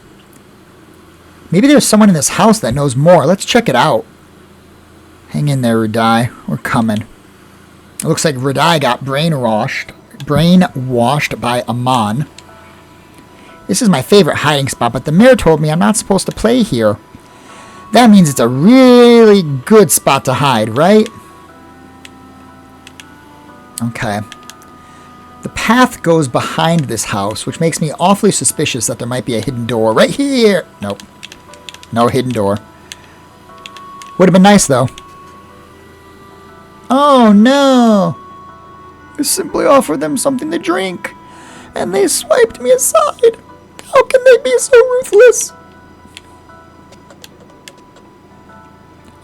Maybe there's someone in this house that knows more. Let's check it out. Hang in there, Rudai. We're coming. It looks like Rudai got brainwashed by Amon. This is my favorite hiding spot, but the mayor told me I'm not supposed to play here. That means it's a really good spot to hide, right? Okay. The path goes behind this house, which makes me awfully suspicious that there might be a hidden door right here. Nope. No hidden door. Would have been nice, though. Oh, no. I simply offered them something to drink, and they swiped me aside. How can they be so ruthless?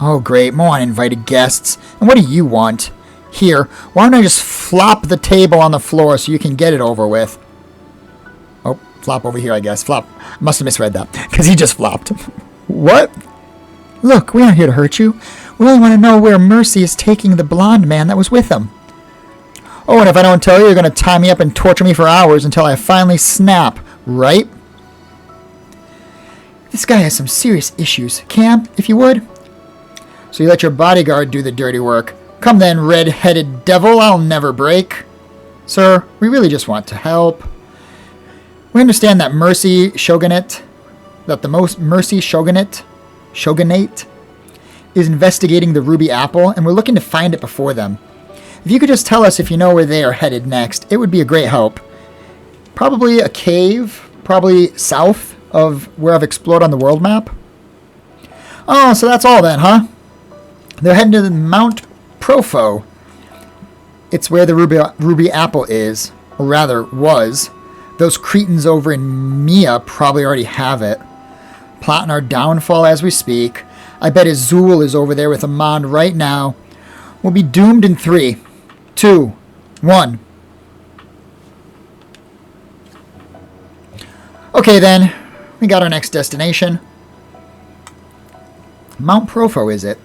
Oh, great. More uninvited guests. And what do you want? Here, why don't I just flop the table on the floor so you can get it over with? Oh, flop over here, I guess. Flop. Must have misread that, because he just flopped. What? Look, we aren't here to hurt you. We only want to know where Mercy is taking the blonde man that was with him. Oh, and if I don't tell you, you're going to tie me up and torture me for hours until I finally snap, right? This guy has some serious issues. Cam, if you would. So you let your bodyguard do the dirty work. Come then, red-headed devil, I'll never break. Sir, we really just want to help. We understand that Mercy Shogunate, Shogunate is investigating the Ruby Apple, and we're looking to find it before them. If you could just tell us if you know where they are headed next, it would be a great help. Probably a cave, probably south of where I've explored on the world map. Oh, so that's all then, huh? They're heading to the Mount Profo. It's where the Ruby Apple is, or rather was. Those cretins over in Mia probably already have it. Plotting our downfall as we speak. I bet Azul is over there with Amand right now. We'll be doomed in 3, 2, 1. Okay then, we got our next destination. Mount Profo, is it?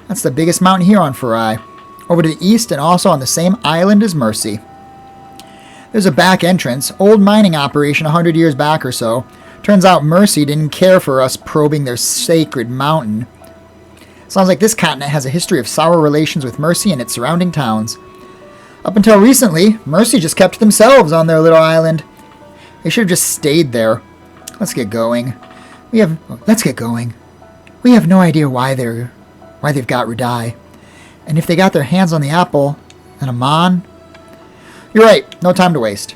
That's the biggest mountain here on Farai. Over to the east and also on the same island as Mercy. There's a back entrance, old mining operation 100 years back or so. Turns out Mercy didn't care for us probing their sacred mountain. Sounds like this continent has a history of sour relations with Mercy and its surrounding towns. Up until recently, Mercy just kept to themselves on their little island. They should have just stayed there. Let's get going. Let's get going. We have no idea why they've got Rudai. And if they got their hands on the apple, and Amon... You're right. No time to waste.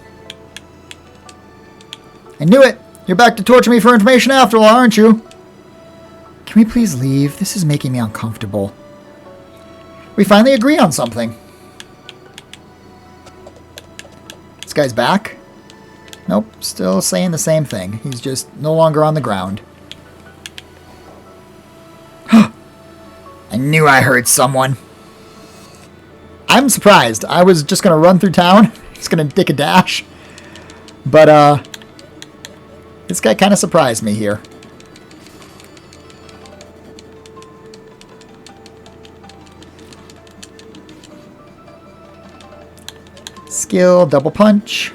I knew it. You're back to torture me for information after all, aren't you? Can we please leave? This is making me uncomfortable. We finally agree on something. This guy's back? Nope. Still saying the same thing. He's just no longer on the ground. I knew I heard someone. I'm surprised. I was just going to run through town. Just going to take a dash. But, this guy kind of surprised me here. Skill, double punch.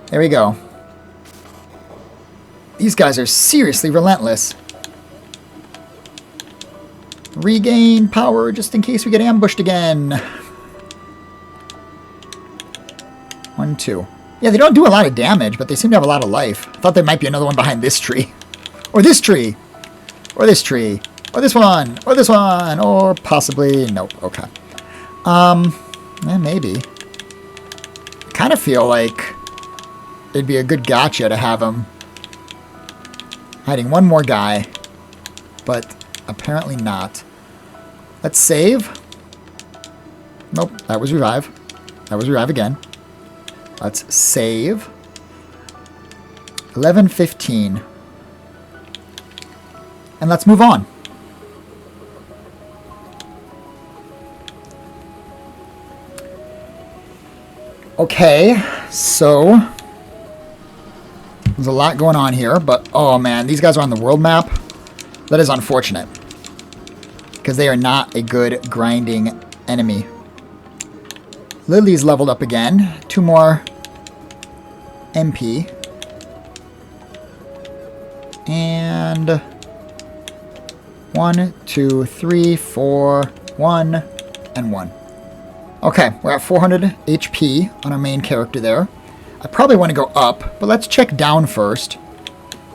There we go. These guys are seriously relentless. Regain power just in case we get ambushed again. 1, 2. Yeah, they don't do a lot of damage, but they seem to have a lot of life. I thought there might be another one behind this tree. Or this tree. Or this tree. Or this one. Or this one. Or possibly... Nope. Okay. Maybe. Kind of feel like it'd be a good gotcha to have him hiding one more guy. But apparently not. Let's save. Nope, that was revive. That was revive again. Let's save. 11:15. And let's move on. Okay, so there's a lot going on here, but oh man, these guys are on the world map. That is unfortunate, because they are not a good grinding enemy. Lily's leveled up again. 2 more MP. And 1, 2, 3, 4, 1, and 1. Okay, we're at 400 HP on our main character there. I probably want to go up, but let's check down first.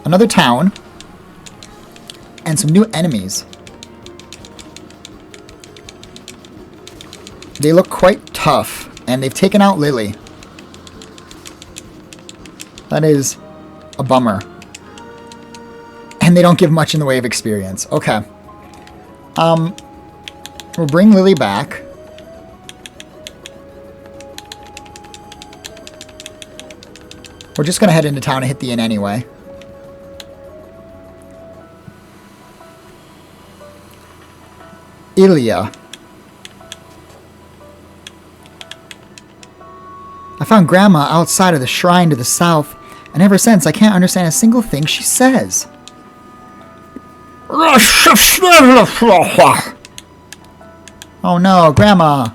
Another town. And some new enemies. They look quite tough, and they've taken out Lily. That is a bummer. And they don't give much in the way of experience. Okay. We'll bring Lily back. We're just going to head into town and hit the inn anyway. Ilya. I found Grandma outside of the shrine to the south, and ever since I can't understand a single thing she says. Oh no, Grandma!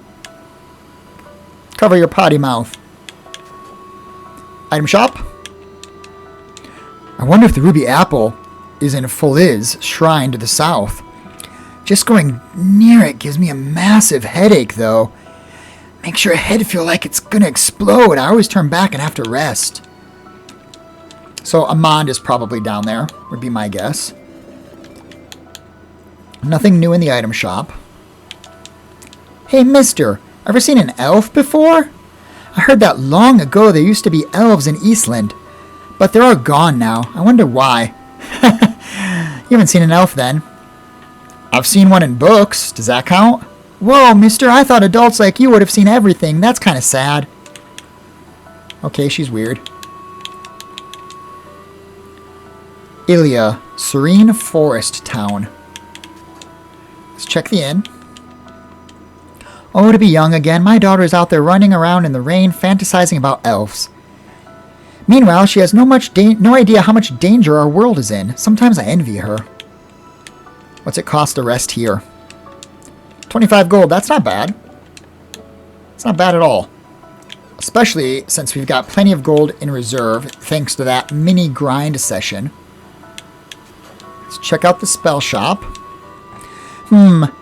Cover your potty mouth. Item shop? I wonder if the ruby apple is in Foliz shrine to the south. Just going near it gives me a massive headache, though. Makes your head feel like it's gonna explode. I always turn back and have to rest. So Amand is probably down there, would be my guess. Nothing new in the item shop. Hey, mister, ever seen an elf before? I heard that long ago there used to be elves in Eastland, but they're all gone now. I wonder why. You haven't seen an elf then? I've seen one in books. Does that count? Whoa, mister, I thought adults like you would have seen everything. That's kind of sad. Okay, she's weird. Ilya, Serene Forest Town. Let's check the inn. Oh, to be young again. My daughter is out there running around in the rain, fantasizing about elves. Meanwhile, she has no idea how much danger our world is in. Sometimes I envy her. What's it cost to rest here? 25 gold. That's not bad. It's not bad at all. Especially since we've got plenty of gold in reserve, thanks to that mini grind session. Let's check out the spell shop.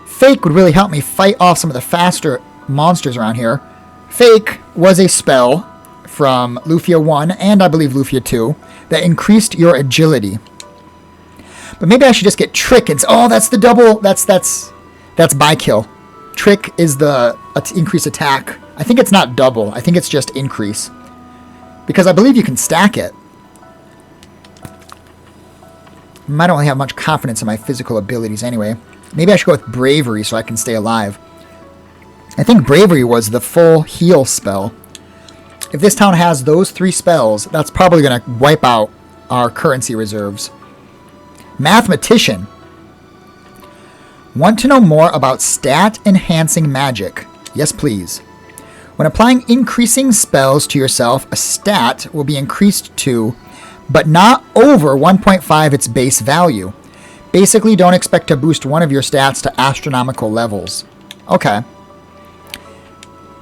Fake would really help me fight off some of the faster monsters around here. Fake was a spell from Lufia 1 and I believe Lufia 2 that increased your agility. But maybe I should just get Trick. Oh, that's the double. That's by kill. Trick is the increase attack. I think it's not double. I think it's just increase. Because I believe you can stack it. I don't really have much confidence in my physical abilities anyway. Maybe I should go with Bravery so I can stay alive. I think Bravery was the full heal spell. If this town has those 3 spells, that's probably going to wipe out our currency reserves. Mathematician. Want to know more about stat-enhancing magic? Yes, please. When applying increasing spells to yourself, a stat will be increased to, but not over 1.5 its base value. Basically, don't expect to boost one of your stats to astronomical levels. Okay.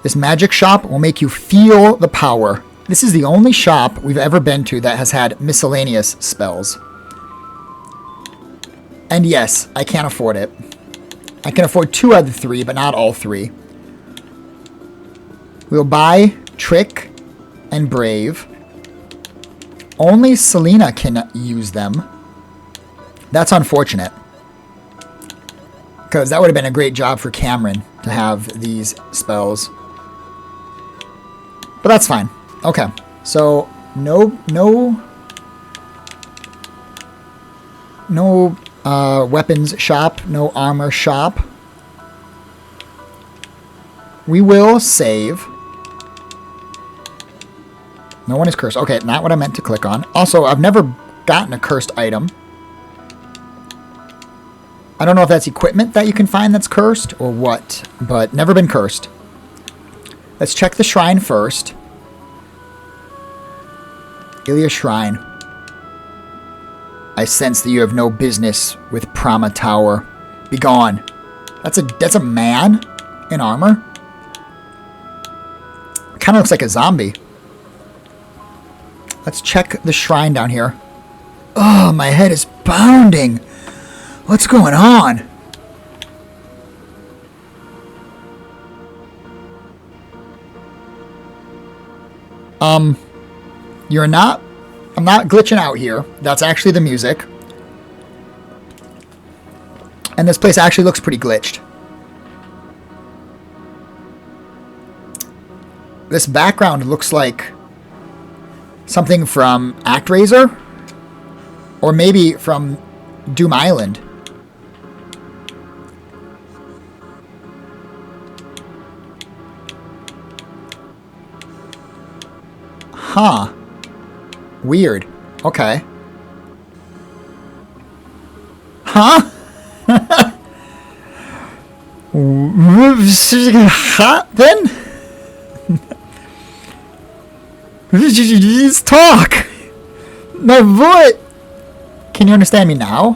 This magic shop will make you feel the power. This is the only shop we've ever been to that has had miscellaneous spells. And yes, I can't afford it. I can afford 2 out of the 3, but not all 3. We'll buy Trick and Brave. Only Selena can use them. That's unfortunate. Because that would have been a great job for Cameron to have these spells. But that's fine. Okay. So, no weapons shop, no armor shop. We will save. No one is cursed. Okay, not what I meant to click on. Also, I've never gotten a cursed item. I don't know if that's equipment that you can find that's cursed or what, but never been cursed. Let's check the shrine first. Ilya Shrine. I sense that you have no business with Prama Tower. Begone. That's a man in armor. Kind of looks like a zombie. Let's check the shrine down here. Oh, my head is pounding. What's going on? You're not... I'm not glitching out here. That's actually the music. And this place actually looks pretty glitched. This background looks like something from ActRaiser. Or maybe from Doom Island. Huh. Weird. Okay. Huh? Hot then? Just talk. My voice. Can you understand me now?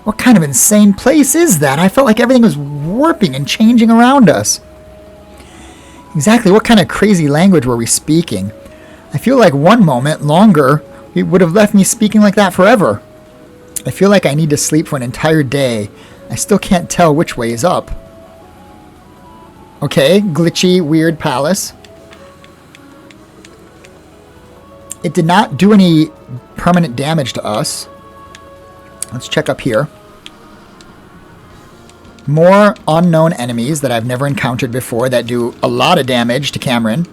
What kind of insane place is that? I felt like everything was warping and changing around us. Exactly what kind of crazy language were we speaking? I feel like one moment longer, it would have left me speaking like that forever. I feel like I need to sleep for an entire day. I still can't tell which way is up. Okay, glitchy, weird palace. It did not do any permanent damage to us. Let's check up here. More unknown enemies that I've never encountered before that do a lot of damage to Cameron.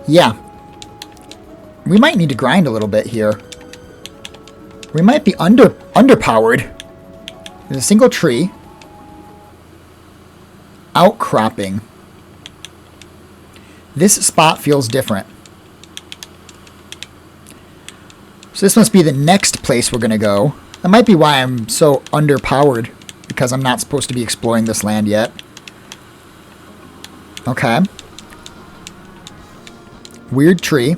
Yeah. We might need to grind a little bit here. We might be underpowered. There's a single tree. Outcropping. This spot feels different. So this must be the next place we're going to go. That might be why I'm so underpowered, because I'm not supposed to be exploring this land yet. Okay. Weird tree.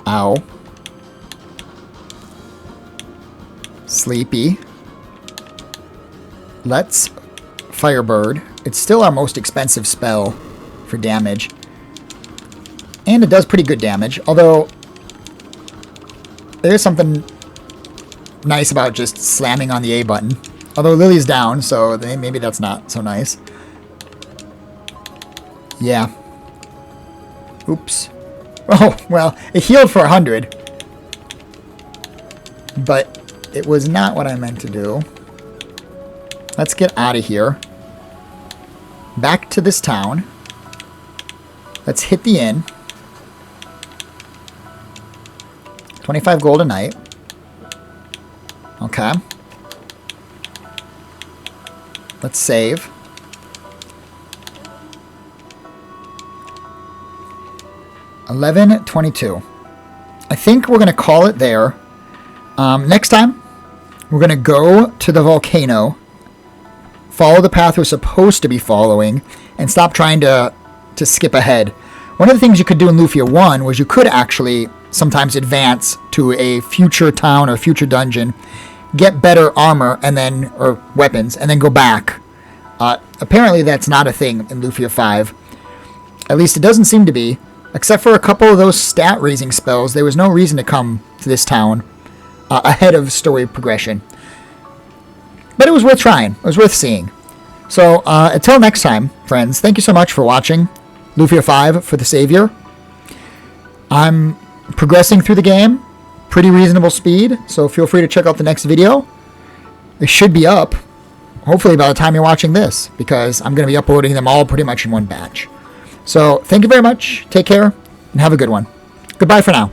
Ow. Sleepy. Let's Firebird. It's still our most expensive spell for damage. And it does pretty good damage, although there's something nice about just slamming on the A button. Although Lily's down, so maybe that's not so nice. Yeah. Oops. Oh, well, it healed for 100. But it was not what I meant to do. Let's get out of here. Back to this town. Let's hit the inn. 25 gold a night. Okay. Let's save. $11.22. I think we're going to call it there. Next time, we're going to go to the volcano, follow the path we're supposed to be following, and stop trying to skip ahead. One of the things you could do in Lufia 1 was you could actually sometimes advance to a future town or future dungeon, get better armor and then or weapons, and then go back. Apparently that's not a thing in Lufia 5. At least it doesn't seem to be. Except for a couple of those stat-raising spells, there was no reason to come to this town ahead of story progression. But it was worth trying. It was worth seeing. So, until next time, friends, thank you so much for watching Lufia 5 for the Savior. I'm progressing through the game, pretty reasonable speed, so feel free to check out the next video. It should be up, hopefully by the time you're watching this, because I'm going to be uploading them all pretty much in one batch. So, thank you very much, take care, and have a good one. Goodbye for now.